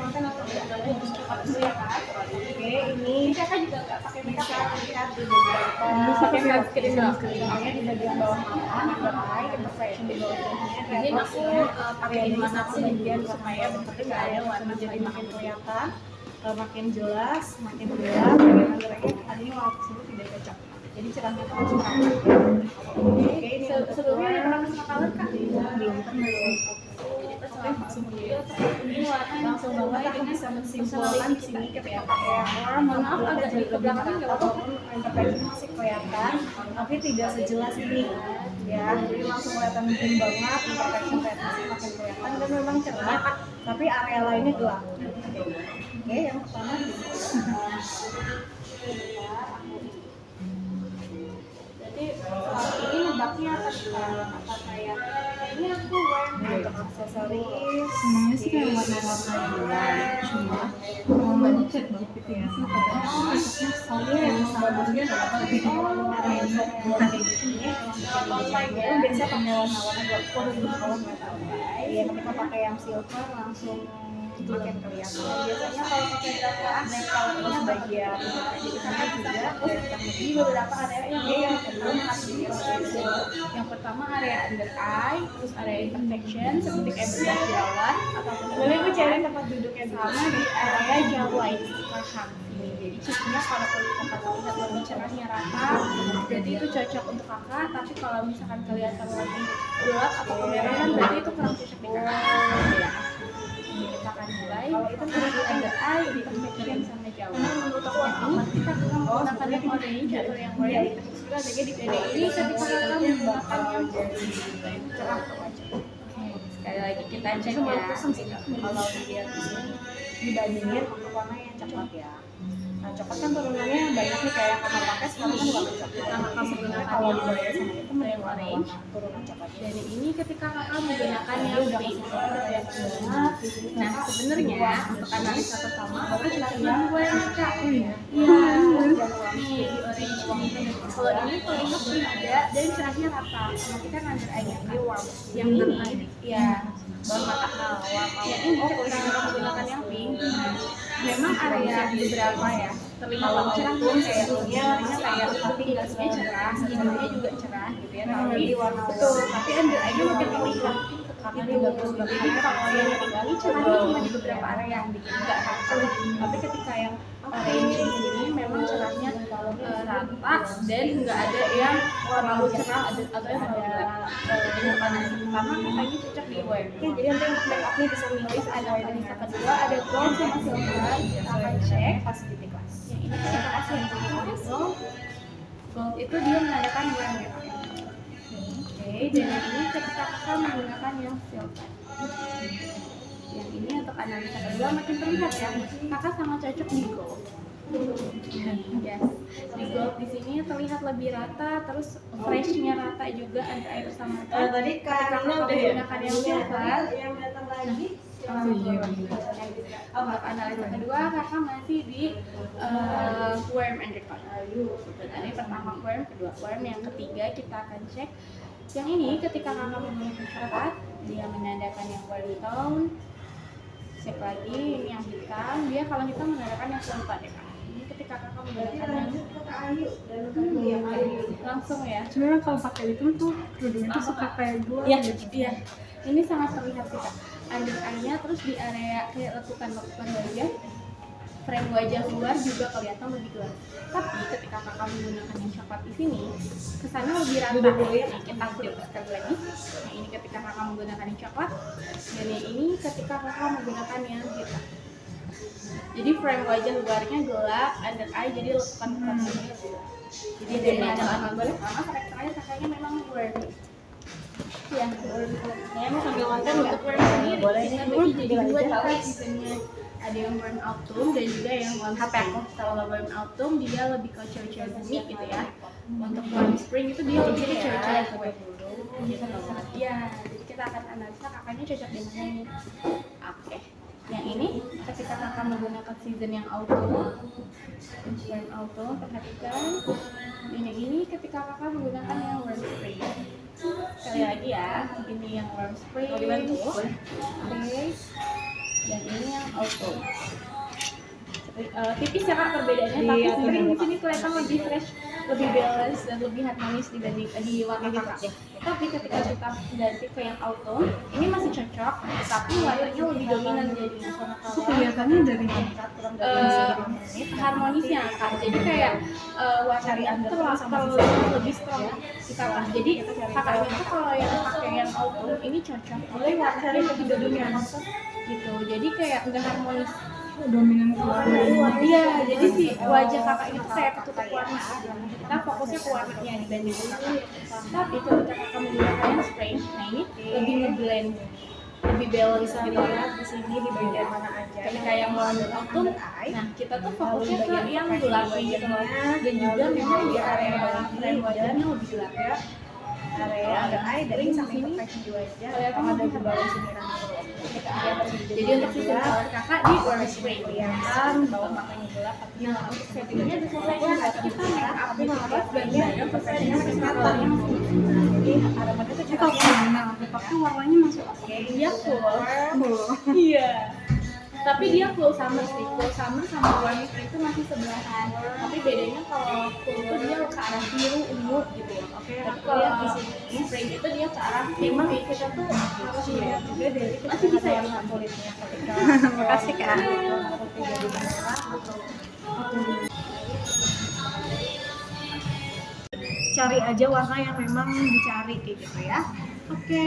mantan atau tidak harus ya kan. Oke, ini kakak juga nggak pakai makeup ya, lihat di beberapa pakai sunscreen soalnya di bagian bawah mata under eye imperfection di bawah jantungnya. Jadi aku pakein mana pun bagian supaya bentuknya nggak ada warna, jadi makin kelihatan, makin jelas, makin gelap. Bagian under eye tadi ini warna tersebut tidak cocok. Jadi cerahnya terus cerah. Oke, ini sebelumnya ada pernah sama color kak? Belum pernah. Ini warna langsung banget aku bisa mensimpulkan di sini ketika pakai warna. Maaf agak di kebelakangan nggak apa-apa. Imperfection masih kelihatan, tapi tidak sejelas ini. Ya, jadi langsung kelihatan mungkin banget. Imperfection masih makin kelihatan dan memang cerah, tapi area lainnya gelap. Oke, yang pertama Jadi ini nebaknya apa kayak ini aku untuk aksesoris semuanya sih kayak warna-warna juga, cuma mau banyak chat GPT ya sih padahal soalnya yang bagusnya adalah biasa pakai warna-warna buat ya ketika pakai yang silver langsung makin kelihatan. Biasanya kalau pakai black colornya bagian di sana juga di beberapa area yang pertama area under eye, terus area imperfection seperti kayak bekas jerawat ataupun boleh gue cari tempat duduknya sama di area jawline rahang ini. Jadi cirinya kalau kulit kakak terlihat lebih cerahnya rata, berarti itu cocok untuk kakak. Tapi kalau misalkan kelihatan lebih gelap atau kemerahan, berarti itu kurang cocok di kakak. Kita akan mulai. Kalau itu dari under eye, imperfection sama jawline. Menurut aku ini kita menggunakan yang orange atau yang white. Jadi ini ketika kakak menggunakan yang cerah ke wajah. Sekali lagi kita cek ya. Kalau dilihat di sini dibandingin untuk warna yang coklat ya. Nah, coklat kan turunannya banyak nih kayak yang kakak pakai sekarang kan nggak cocok. Kakak menggunakan Kalau yang dibandingin sama itu mending warna orange. turunan coklat. Dari ini ketika kakak menggunakan yang Udah pink. udah ya banget. Nah sebenarnya untuk analisa pertama baru cuma gue kak. Iya. Nih orange ini. Kalau ini terlihat tidak dan cerahnya rata. Nanti kan under eye-nya warm. Yang ini ya bawah mata warm. Yang ini ketika kakak menggunakan yang pink. Memang area beberapa ya terlihat lebih cerah kayak warnanya kayak tapi gasnya cerah, hidungnya juga cerah gitu ya. Tapi betul, tapi under eye-nya makin terlihat. Itu bagus banget. Jadi kalau yang ini cerahnya cuma di beberapa area yang bikin nggak rata. Tapi ketika yang orange ini memang cerahnya rata dan nggak ada yang terlalu cerah atau yang terlalu gelap. Jadi warna pertama kakaknya cocok di white. Oke, jadi nanti untuk make up-nya bisa milih Ada analisa kedua ada gold sama silver. Kita akan cek facility class. yang ini kita kasih yang gold. Gold itu dia menandakan bulan merah. Oke, dan yang ini ketika kakak menggunakan yang silver. Yang ini untuk analisa kedua makin terlihat ya, kakak sangat cocok di gold. Yes, di gold di sini terlihat lebih rata, terus freshnya rata juga, ada air sama. Tadi kakak udah menggunakan yang silver. yang datang lagi. Untuk analisa kedua kakak masih di worm and record. Tadi pertama worm, kedua worm, yang ketiga kita akan cek. Yang ini ketika kakak menggunakan coklat, dia menandakan yang warm tone. Cek lagi ini yang hitam, dia kalau hitam menandakan yang silver ya kak. Ini ketika kakak menggunakan yang langsung ya. sebenarnya kalau pakai itu tuh kerudungnya tuh suka kayak gue gitu. Iya, ini sangat terlihat sih kak. Under eye-nya terus di area kayak lekukan wajah, frame wajah luar juga kelihatan lebih gelap. Tapi ketika kakak menggunakan yang coklat di sini, kesannya lebih rata. Nih, kita flip sekali lagi. Nah ini ketika kakak menggunakan yang coklat, dan yang ini ketika kakak menggunakan yang hitam. Jadi frame wajah luarnya gelap, under eye jadi lekukan wajahnya gelap. Jadi dari yang boleh sama karakternya kakaknya memang warm. Ya, Saya mau sambil nonton nggak? untuk warm ini Boleh kita nih, bagi jadi dua tahu. kak seasonnya. Ada yang warm autumn dan juga yang warm spring. Kalau warm autumn dia lebih ke cewek-cewek bumi gitu ya. Untuk warm spring itu dia lebih ke cewek-cewek kue. Iya, jadi kita akan analisa kakaknya cocok di mana nih. Oke. Yang ini ketika kakak menggunakan season yang autumn, warm autumn, perhatikan. Dan yang ini ketika kakak menggunakan yang warm spring. Sekali lagi ya, ini yang warm spring. Mau dibantu? Oke. dan ini yang auto. Tipis ya kak perbedaannya, tapi Iya, spring iya. di sini kelihatan lebih fresh, lebih balance dan lebih harmonis dibanding di warna kakak. Tapi ketika kita ganti ke yang auto, ini masih cocok, tapi warnanya lebih dominan jadi Itu kelihatannya dari harmonisnya kak. Jadi kayak warnanya terlalu lebih strong di kakak. Jadi kakaknya tuh kalau yang pakai yang auto ini cocok, boleh warnanya lebih dominan gitu. Jadi kayak nggak harmonis. dominan keluarga. Iya, jadi si wajah kakak itu kayak ketutup warna. Kita fokusnya ke warnanya dibanding itu. Tapi ketika kakak menggunakan yang spray, nah ini lebih ngeblend, lebih balance gitu ya di sini di bagian mana aja. ketika yang warna autumn, nah kita tuh fokusnya ke yang gelap gitu loh. Dan juga memang di area frame wajahnya lebih gelap ya. Area under eye dan ini samping perfection di wajah. Kelihatan Ada lebih di bawah siniran dulu. Jadi untuk susun color kakak di warna spray kelihatan bawah matanya gelap. Nah, untuk settingnya udah selesai kan, kita make up di bawah dan ada perfectionnya pakai color yang Jadi aromatnya tuh Ini kalau warna aku pakai warnanya masuk apa? dia cool. Iya. Tapi dia cool summer sih. Cool summer sama warm spring itu masih sebelahan. Tapi bedanya kalau cool itu dia ke arah biru, ungu gitu. Oke. Tapi kalau di sini spring itu dia ke arah memang pink. kita tuh harus lihat juga dari Masih bisa ya? warna kulitnya ketika Makasih kak. kulitnya jadi merah atau cari aja warna yang memang dicari kayak gitu ya. Oke.